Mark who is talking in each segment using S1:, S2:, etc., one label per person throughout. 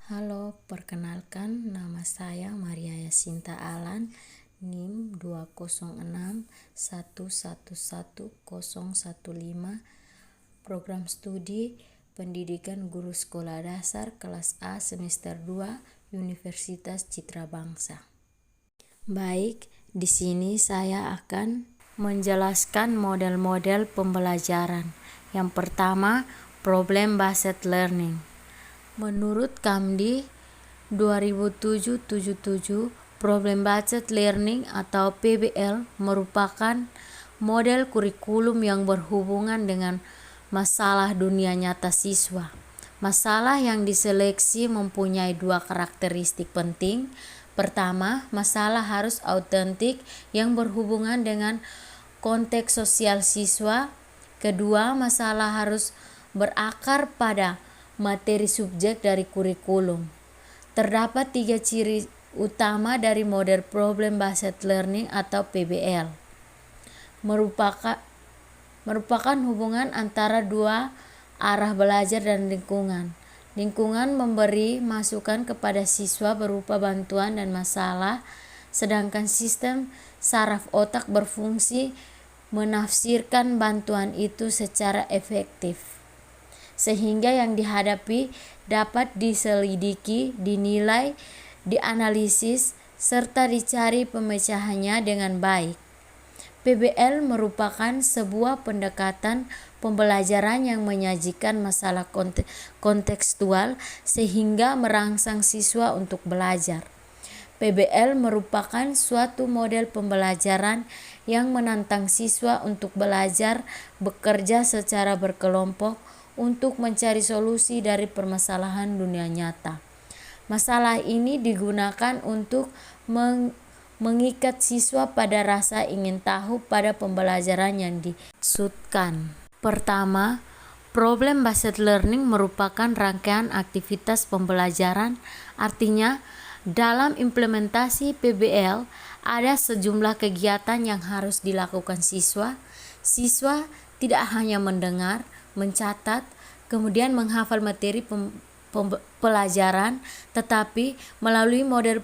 S1: Halo, perkenalkan nama saya Maria Yasinta Alan, NIM 206111015, Program Studi Pendidikan Guru Sekolah Dasar Kelas A Semester 2, Universitas Citra Bangsa. Baik, di sini saya akan menjelaskan model-model pembelajaran. Yang pertama, Problem Based Learning. Menurut Kamdi 2007-77, Problem Based Learning atau PBL merupakan model kurikulum yang berhubungan dengan masalah dunia nyata siswa. Masalah yang diseleksi mempunyai dua karakteristik penting. Pertama, masalah harus autentik yang berhubungan dengan konteks sosial siswa. Kedua, masalah harus berakar pada materi subjek dari kurikulum. Terdapat 3 ciri utama dari model Problem Based Learning atau PBL. Merupakan hubungan antara dua arah belajar dan lingkungan. Lingkungan memberi masukan kepada siswa berupa bantuan dan masalah, sedangkan sistem saraf otak berfungsi menafsirkan bantuan itu secara efektif, sehingga yang dihadapi dapat diselidiki, dinilai, dianalisis, serta dicari pemecahannya dengan baik. PBL merupakan sebuah pendekatan pembelajaran yang menyajikan masalah kontekstual sehingga merangsang siswa untuk belajar. PBL merupakan suatu model pembelajaran yang menantang siswa untuk belajar bekerja secara berkelompok untuk mencari solusi dari permasalahan dunia nyata. Masalah ini digunakan untuk mengikat siswa pada rasa ingin tahu pada pembelajaran yang dimaksudkan. Pertama, Problem Based Learning merupakan rangkaian aktivitas pembelajaran. Artinya, dalam implementasi PBL ada sejumlah kegiatan yang harus dilakukan siswa. Siswa tidak hanya mendengar, mencatat, kemudian menghafal materi pelajaran, tetapi melalui model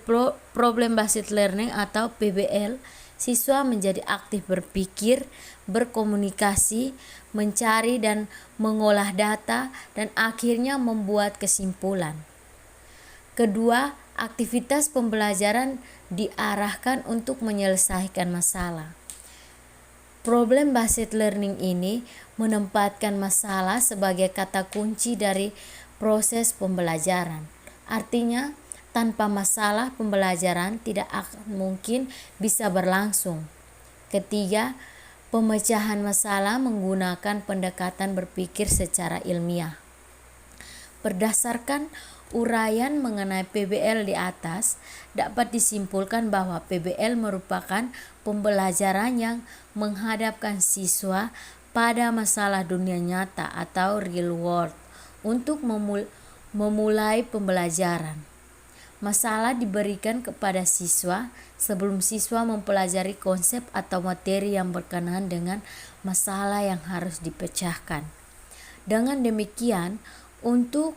S1: Problem Based Learning atau PBL, siswa menjadi aktif berpikir, berkomunikasi, mencari dan mengolah data, dan akhirnya membuat kesimpulan. Kedua, aktivitas pembelajaran diarahkan untuk menyelesaikan masalah. Problem Based Learning ini menempatkan masalah sebagai kata kunci dari proses pembelajaran. Artinya, tanpa masalah pembelajaran tidak akan mungkin bisa berlangsung. Ketiga, pemecahan masalah menggunakan pendekatan berpikir secara ilmiah. Berdasarkan uraian mengenai PBL di atas, dapat disimpulkan bahwa PBL merupakan pembelajaran yang menghadapkan siswa pada masalah dunia nyata atau real world untuk memulai pembelajaran. Masalah diberikan kepada siswa sebelum siswa mempelajari konsep atau materi yang berkenaan dengan masalah yang harus dipecahkan. Dengan demikian, untuk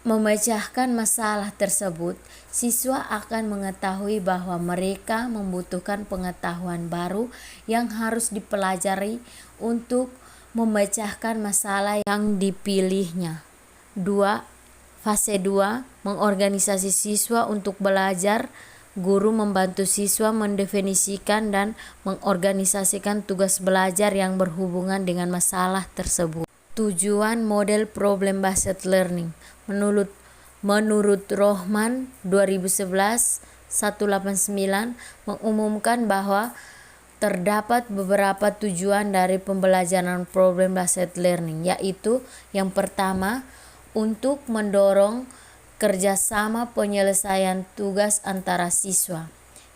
S1: memecahkan masalah tersebut, siswa akan mengetahui bahwa mereka membutuhkan pengetahuan baru yang harus dipelajari untuk memecahkan masalah yang dipilihnya. 2. Fase 2, mengorganisasi siswa untuk belajar. Guru membantu siswa mendefinisikan dan mengorganisasikan tugas belajar yang berhubungan dengan masalah tersebut. Tujuan model Problem Based Learning. Menurut Rohman 2011-189 mengumumkan bahwa terdapat beberapa tujuan dari pembelajaran Problem Based Learning, yaitu yang pertama, untuk mendorong kerjasama penyelesaian tugas antara siswa.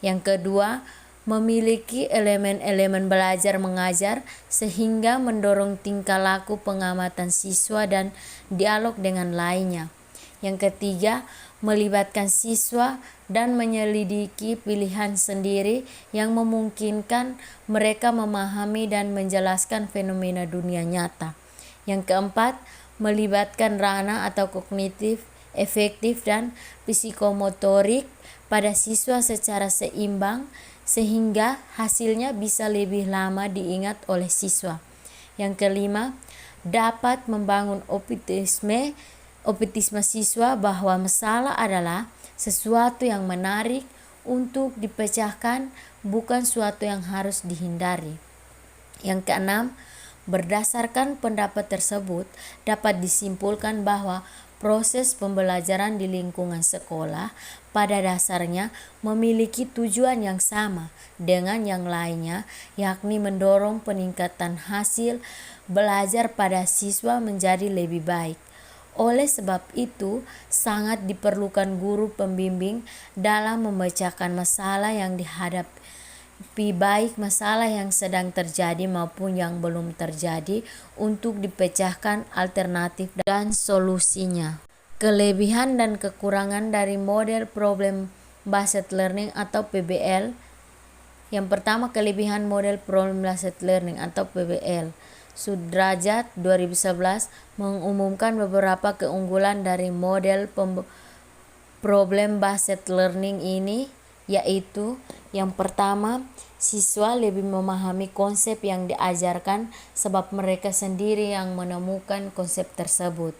S1: Yang kedua, memiliki elemen-elemen belajar mengajar sehingga mendorong tingkah laku pengamatan siswa dan dialog dengan lainnya. Yang ketiga, melibatkan siswa dan menyelidiki pilihan sendiri yang memungkinkan mereka memahami dan menjelaskan fenomena dunia nyata. Yang keempat, melibatkan ranah atau kognitif efektif dan psikomotorik pada siswa secara seimbang sehingga hasilnya bisa lebih lama diingat oleh siswa. Yang kelima, dapat membangun optimisme siswa bahwa masalah adalah sesuatu yang menarik untuk dipecahkan, bukan suatu yang harus dihindari. Yang keenam, berdasarkan pendapat tersebut dapat disimpulkan bahwa proses pembelajaran di lingkungan sekolah pada dasarnya memiliki tujuan yang sama dengan yang lainnya, yakni mendorong peningkatan hasil belajar pada siswa menjadi lebih baik. Oleh sebab itu, sangat diperlukan guru pembimbing dalam memecahkan masalah yang dihadapi, baik masalah yang sedang terjadi maupun yang belum terjadi, untuk dipecahkan alternatif dan solusinya. Kelebihan dan kekurangan dari model Problem Based Learning atau PBL. Yang pertama, kelebihan model Problem Based Learning atau PBL. Sudrajat 2011 mengumumkan beberapa keunggulan dari model Problem Based Learning ini, yaitu yang pertama, siswa lebih memahami konsep yang diajarkan sebab mereka sendiri yang menemukan konsep tersebut.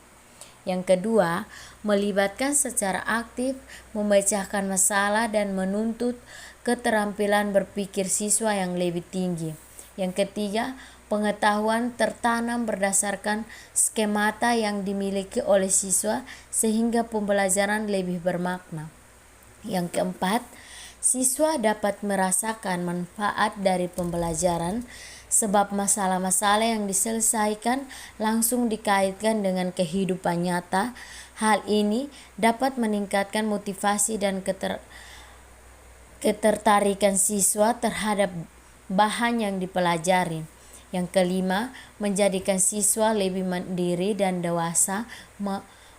S1: Yang kedua, melibatkan secara aktif, memecahkan masalah dan menuntut keterampilan berpikir siswa yang lebih tinggi. Yang ketiga, pengetahuan tertanam berdasarkan skemata yang dimiliki oleh siswa sehingga pembelajaran lebih bermakna. Yang keempat, siswa dapat merasakan manfaat dari pembelajaran sebab masalah-masalah yang diselesaikan langsung dikaitkan dengan kehidupan nyata. Hal ini dapat meningkatkan motivasi dan ketertarikan siswa terhadap bahan yang dipelajari. Yang kelima, menjadikan siswa lebih mandiri dan dewasa,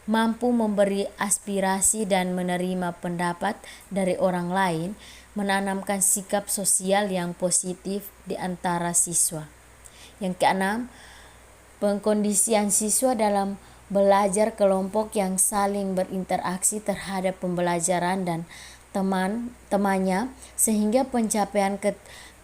S1: mampu memberi aspirasi dan menerima pendapat dari orang lain, menanamkan sikap sosial yang positif di antara siswa. Yang keenam, pengkondisian siswa dalam belajar kelompok yang saling berinteraksi terhadap pembelajaran dan teman-temannya sehingga pencapaian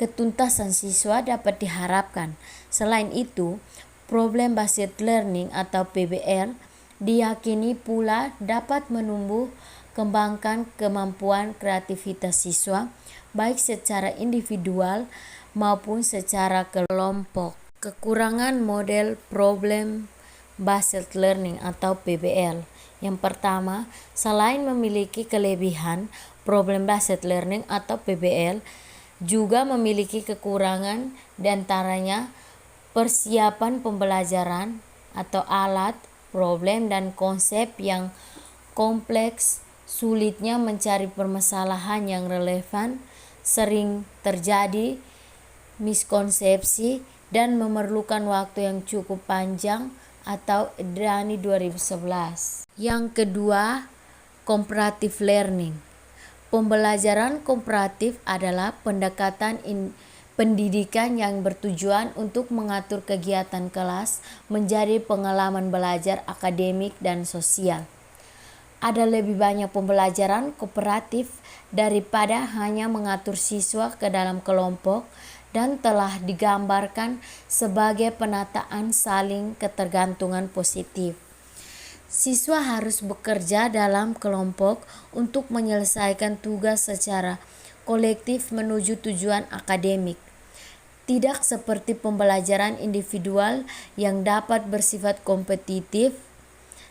S1: ketuntasan siswa dapat diharapkan. Selain itu, Problem Based Learning atau PBL diyakini pula dapat menumbuh kembangkan kemampuan kreativitas siswa baik secara individual maupun secara kelompok. Kekurangan model Problem Based Learning atau PBL. Yang pertama, selain memiliki kelebihan, Problem Based Learning atau PBL juga memiliki kekurangan, diantaranya persiapan pembelajaran atau alat, problem dan konsep yang kompleks, sulitnya mencari permasalahan yang relevan, sering terjadi miskonsepsi, dan memerlukan waktu yang cukup panjang atau Drani 2011. Yang kedua, comparative learning. Pembelajaran komparatif adalah pendekatan pendidikan yang bertujuan untuk mengatur kegiatan kelas menjadi pengalaman belajar akademik dan sosial. Ada lebih banyak pembelajaran kooperatif daripada hanya mengatur siswa ke dalam kelompok dan telah digambarkan sebagai penataan saling ketergantungan positif. Siswa harus bekerja dalam kelompok untuk menyelesaikan tugas secara kolektif menuju tujuan akademik. Tidak seperti pembelajaran individual yang dapat bersifat kompetitif,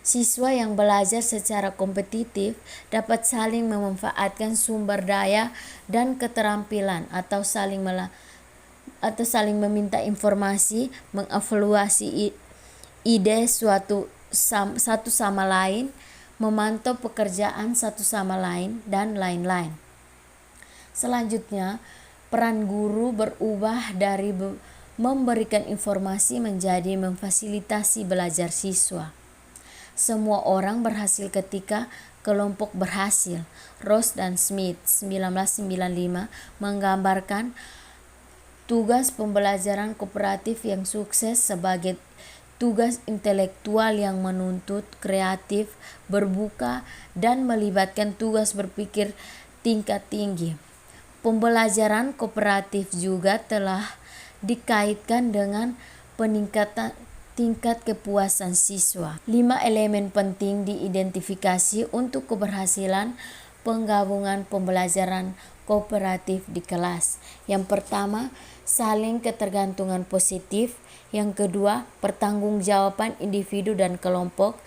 S1: siswa yang belajar secara kompetitif dapat saling memanfaatkan sumber daya dan keterampilan atau saling meminta informasi, mengevaluasi ide satu sama lain, memantau pekerjaan satu sama lain, dan lain-lain. Selanjutnya, peran guru berubah dari memberikan informasi menjadi memfasilitasi belajar siswa. Semua orang berhasil ketika kelompok berhasil. Ross dan Smith 1995 menggambarkan tugas pembelajaran kooperatif yang sukses sebagai tugas intelektual yang menuntut kreatif, berbuka, dan melibatkan tugas berpikir tingkat tinggi. Pembelajaran kooperatif juga telah dikaitkan dengan peningkatan tingkat kepuasan siswa. 5 elemen penting diidentifikasi untuk keberhasilan penggabungan pembelajaran kooperatif di kelas. Yang pertama, saling ketergantungan positif. Yang kedua, pertanggungjawaban individu dan kelompok.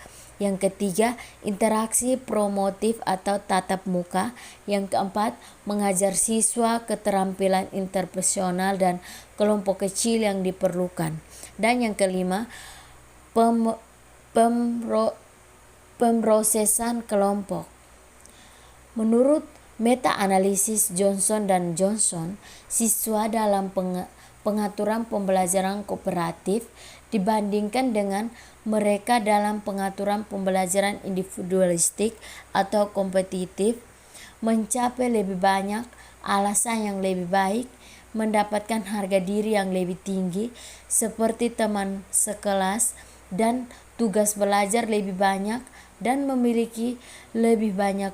S1: Yang ketiga, interaksi promotif atau tatap muka. Yang keempat, mengajar siswa keterampilan interpersonal dan kelompok kecil yang diperlukan. Dan yang kelima, pemrosesan kelompok. Menurut meta-analisis Johnson dan Johnson, siswa dalam pengaturan pembelajaran kooperatif dibandingkan dengan mereka dalam pengaturan pembelajaran individualistik atau kompetitif mencapai lebih banyak alasan yang lebih baik, mendapatkan harga diri yang lebih tinggi seperti teman sekelas dan tugas belajar lebih banyak, dan memiliki lebih banyak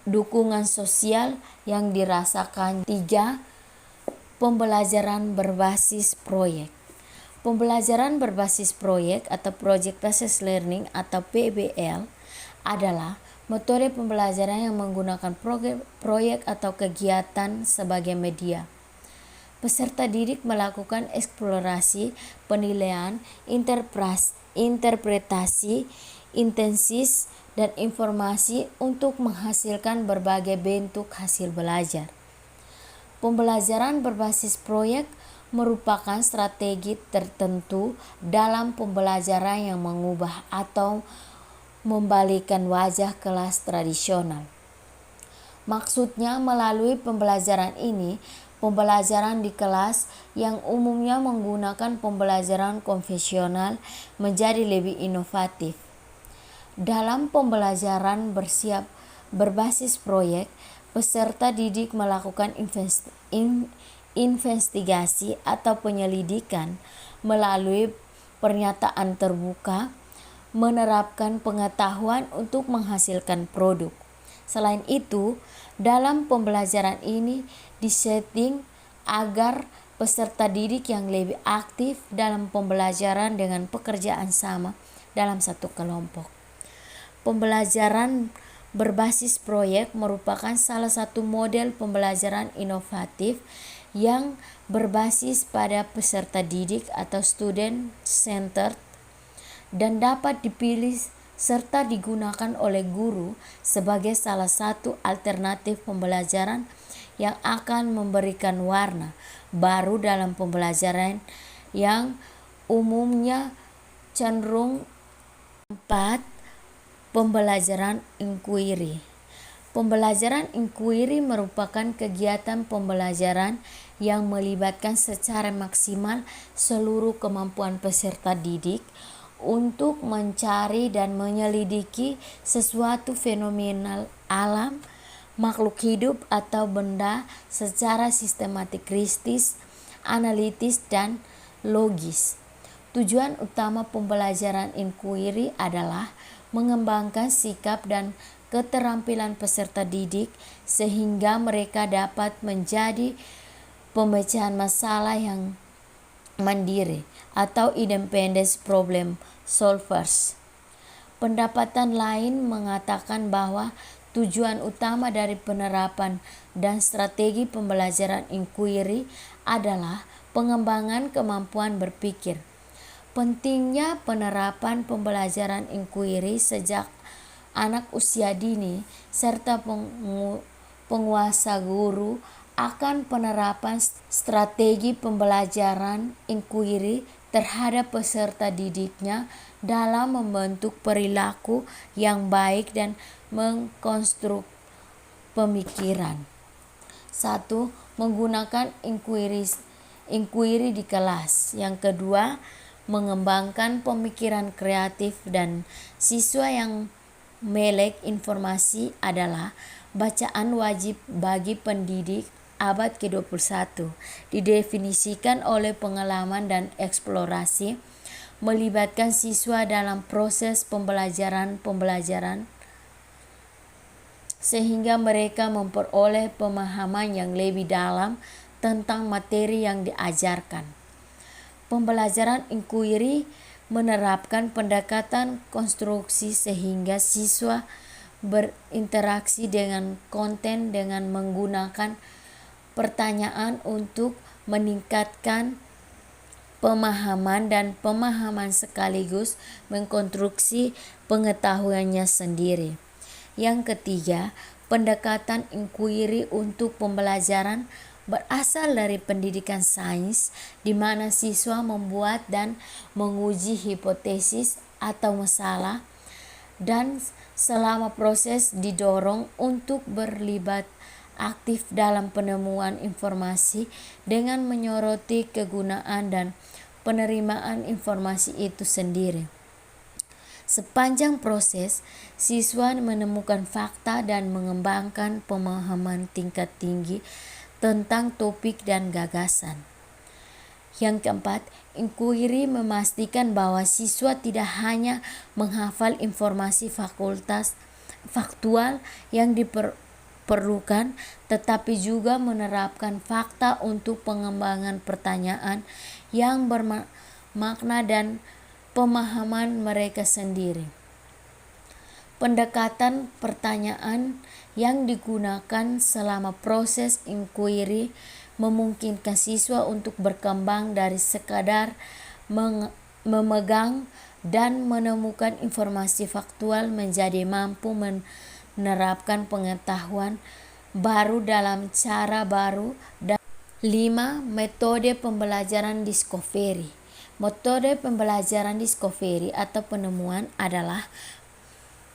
S1: dukungan sosial yang dirasakan. 3. Pembelajaran berbasis proyek. Pembelajaran berbasis proyek atau Project Based Learning atau PBL adalah metode pembelajaran yang menggunakan proyek atau kegiatan sebagai media. Peserta didik melakukan eksplorasi, penilaian, interpretasi, intensis, dan informasi untuk menghasilkan berbagai bentuk hasil belajar. Pembelajaran berbasis proyek merupakan strategi tertentu dalam pembelajaran yang mengubah atau membalikkan wajah kelas tradisional. Maksudnya, melalui pembelajaran ini, pembelajaran di kelas yang umumnya menggunakan pembelajaran konvensional menjadi lebih inovatif. Dalam pembelajaran berbasis proyek, peserta didik melakukan investigasi atau penyelidikan melalui pernyataan terbuka, menerapkan pengetahuan untuk menghasilkan produk. Selain itu, dalam pembelajaran ini disetting agar peserta didik yang lebih aktif dalam pembelajaran dengan pekerjaan sama dalam satu kelompok. Pembelajaran berbasis proyek merupakan salah satu model pembelajaran inovatif yang berbasis pada peserta didik atau student-centered dan dapat dipilih serta digunakan oleh guru sebagai salah satu alternatif pembelajaran yang akan memberikan warna baru dalam pembelajaran yang umumnya cenderung. 4. Pembelajaran inquiry. Pembelajaran inquiry merupakan kegiatan pembelajaran yang melibatkan secara maksimal seluruh kemampuan peserta didik untuk mencari dan menyelidiki sesuatu fenomenal alam, makhluk hidup atau benda secara sistematik, kritis, analitis, dan logis. Tujuan utama pembelajaran inquiry adalah mengembangkan sikap dan keterampilan peserta didik sehingga mereka dapat menjadi pemecahan masalah yang mandiri atau independent problem solvers. Pendapatan lain mengatakan bahwa tujuan utama dari penerapan dan strategi pembelajaran inquiry adalah pengembangan kemampuan berpikir. Pentingnya penerapan pembelajaran inquiry sejak anak usia dini serta penguasa guru akan penerapan strategi pembelajaran inquiry terhadap peserta didiknya dalam membentuk perilaku yang baik dan mengkonstruk pemikiran. 1. Menggunakan inquiry di kelas. Yang kedua, mengembangkan pemikiran kreatif dan siswa yang melek informasi adalah bacaan wajib bagi pendidik abad ke-21, didefinisikan oleh pengalaman dan eksplorasi, melibatkan siswa dalam proses pembelajaran sehingga mereka memperoleh pemahaman yang lebih dalam tentang materi yang diajarkan. Pembelajaran inquiry menerapkan pendekatan konstruksi sehingga siswa berinteraksi dengan konten dengan menggunakan pertanyaan untuk meningkatkan pemahaman sekaligus mengkonstruksi pengetahuannya sendiri. Yang ketiga, pendekatan inquiry untuk pembelajaran berasal dari pendidikan sains, di mana siswa membuat dan menguji hipotesis atau masalah, dan selama proses didorong untuk berlibat aktif dalam penemuan informasi dengan menyoroti kegunaan dan penerimaan informasi itu sendiri. Sepanjang proses, siswa menemukan fakta dan mengembangkan pemahaman tingkat tinggi tentang topik dan gagasan. Yang keempat, inquiry memastikan bahwa siswa tidak hanya menghafal informasi faktual yang diperlukan, tetapi juga menerapkan fakta untuk pengembangan pertanyaan yang bermakna dan pemahaman mereka sendiri. Pendekatan pertanyaan yang digunakan selama proses inquiry memungkinkan siswa untuk berkembang dari sekadar memegang dan menemukan informasi faktual menjadi mampu menerapkan pengetahuan baru dalam cara baru. Dan 5. Metode pembelajaran discovery. Metode pembelajaran discovery atau penemuan adalah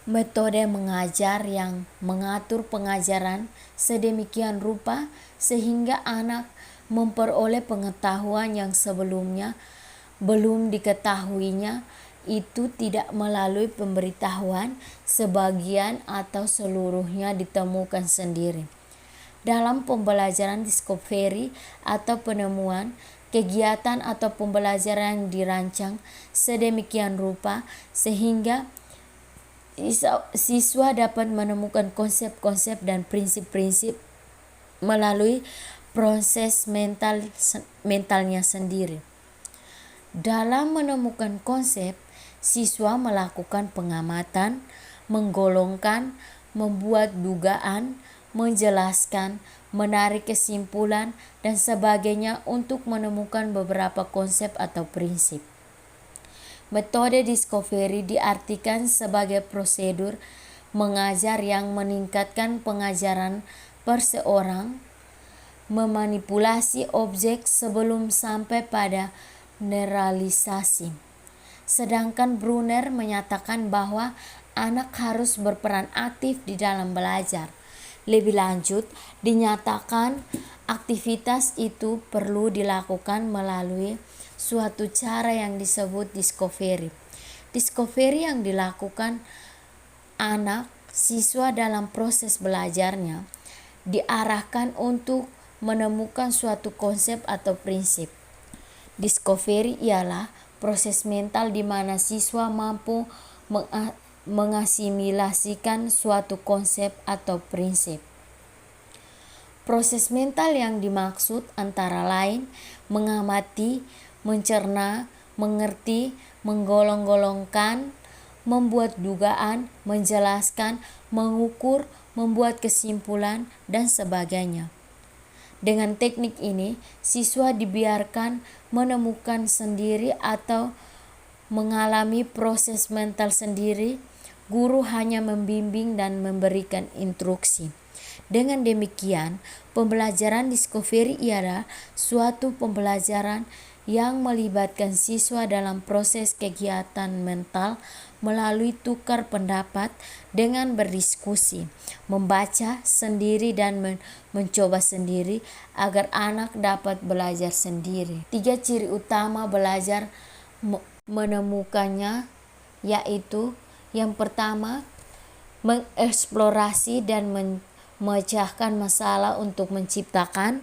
S1: metode mengajar yang mengatur pengajaran sedemikian rupa sehingga anak memperoleh pengetahuan yang sebelumnya belum diketahuinya, itu tidak melalui pemberitahuan, sebagian atau seluruhnya ditemukan sendiri. Dalam pembelajaran discovery atau penemuan, kegiatan atau pembelajaran dirancang sedemikian rupa sehingga siswa dapat menemukan konsep-konsep dan prinsip-prinsip melalui proses mentalnya sendiri. Dalam menemukan konsep, siswa melakukan pengamatan, menggolongkan, membuat dugaan, menjelaskan, menarik kesimpulan, dan sebagainya untuk menemukan beberapa konsep atau prinsip. Metode discovery diartikan sebagai prosedur mengajar yang meningkatkan pengajaran perseorang, memanipulasi objek sebelum sampai pada generalisasi. Sedangkan Brunner menyatakan bahwa anak harus berperan aktif di dalam belajar. Lebih lanjut, dinyatakan aktivitas itu perlu dilakukan melalui suatu cara yang disebut discovery. Discovery yang dilakukan anak siswa dalam proses belajarnya diarahkan untuk menemukan suatu konsep atau prinsip. Discovery ialah proses mental di mana siswa mampu mengasimilasikan suatu konsep atau prinsip. Proses mental yang dimaksud antara lain mengamati, mencerna, mengerti, menggolong-golongkan, membuat dugaan, menjelaskan, mengukur, membuat kesimpulan, dan sebagainya. Dengan teknik ini, siswa dibiarkan menemukan sendiri atau mengalami proses mental sendiri. Guru hanya membimbing dan memberikan instruksi. Dengan demikian, pembelajaran discovery ialah suatu pembelajaran yang melibatkan siswa dalam proses kegiatan mental melalui tukar pendapat dengan berdiskusi, membaca sendiri dan mencoba sendiri agar anak dapat belajar sendiri. 3 ciri utama belajar menemukannya yaitu: yang pertama, mengeksplorasi dan memecahkan masalah untuk menciptakan,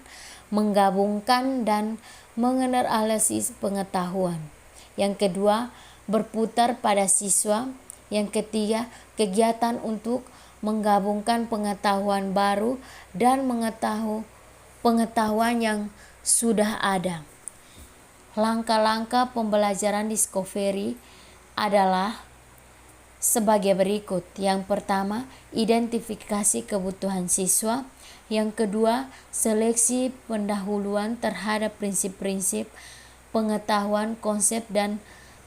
S1: menggabungkan dan menganalisis pengetahuan. Yang kedua, berputar pada siswa. Yang ketiga, kegiatan untuk menggabungkan pengetahuan baru dan pengetahuan yang sudah ada. Langkah-langkah pembelajaran Discovery adalah sebagai berikut. Yang pertama, identifikasi kebutuhan siswa. Yang kedua, seleksi pendahuluan terhadap prinsip-prinsip pengetahuan, konsep, dan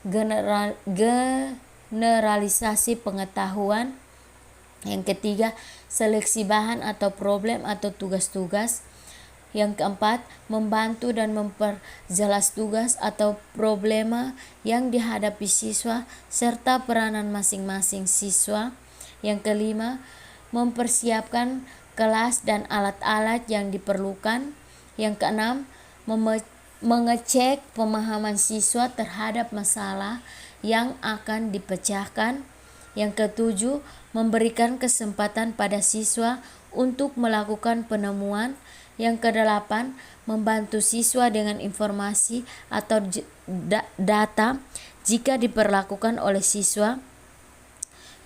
S1: generalisasi pengetahuan. Yang ketiga, seleksi bahan atau problem atau tugas-tugas. Yang keempat, membantu dan memperjelas tugas atau problema yang dihadapi siswa serta peranan masing-masing siswa. Yang kelima, mempersiapkan kelas dan alat-alat yang diperlukan. Yang keenam, mengecek pemahaman siswa terhadap masalah yang akan dipecahkan. Yang ketujuh, memberikan kesempatan pada siswa untuk melakukan penemuan. Yang kedelapan, membantu siswa dengan informasi atau data jika diperlakukan oleh siswa.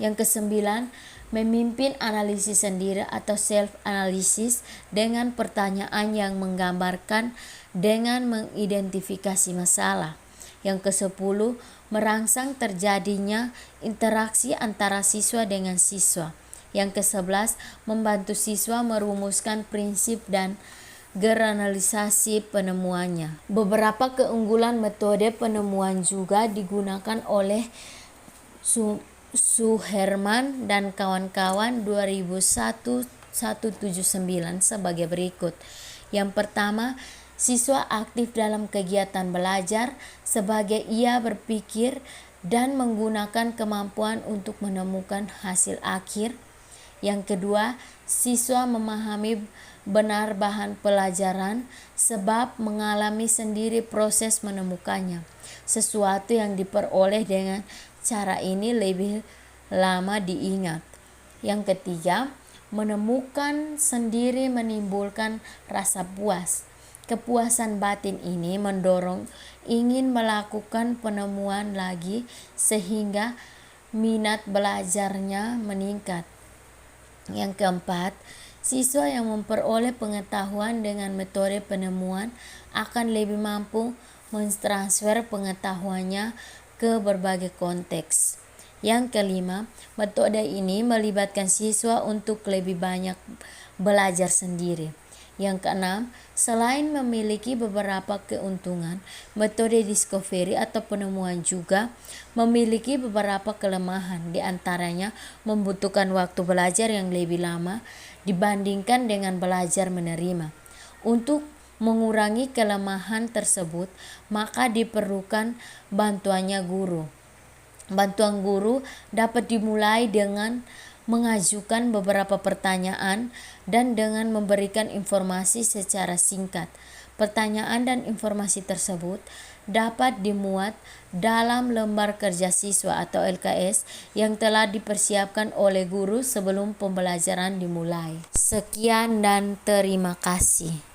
S1: Yang kesembilan, memimpin analisis sendiri atau self-analysis dengan pertanyaan yang menggambarkan dengan mengidentifikasi masalah. Yang kesepuluh, merangsang terjadinya interaksi antara siswa dengan siswa. Yang kesebelas, membantu siswa merumuskan prinsip dan generalisasi penemuannya. Beberapa keunggulan metode penemuan juga digunakan oleh Suherman dan kawan-kawan 2001-179 sebagai berikut. Yang pertama, siswa aktif dalam kegiatan belajar sebagai ia berpikir dan menggunakan kemampuan untuk menemukan hasil akhir. Yang kedua, siswa memahami benar bahan pelajaran sebab mengalami sendiri proses menemukannya. Sesuatu yang diperoleh dengan cara ini lebih lama diingat. Yang ketiga, menemukan sendiri menimbulkan rasa puas. Kepuasan batin ini mendorong ingin melakukan penemuan lagi sehingga minat belajarnya meningkat. Yang keempat, siswa yang memperoleh pengetahuan dengan metode penemuan akan lebih mampu mentransfer pengetahuannya ke berbagai konteks. Yang kelima, metode ini melibatkan siswa untuk lebih banyak belajar sendiri. Yang keenam, selain memiliki beberapa keuntungan, metode Discovery atau penemuan juga memiliki beberapa kelemahan. Di antaranya membutuhkan waktu belajar yang lebih lama dibandingkan dengan belajar menerima. Untuk mengurangi kelemahan tersebut, maka diperlukan bantuannya guru. Bantuan guru dapat dimulai dengan mengajukan beberapa pertanyaan dan dengan memberikan informasi secara singkat. Pertanyaan dan informasi tersebut dapat dimuat dalam lembar kerja siswa atau LKS yang telah dipersiapkan oleh guru sebelum pembelajaran dimulai. Sekian dan terima kasih.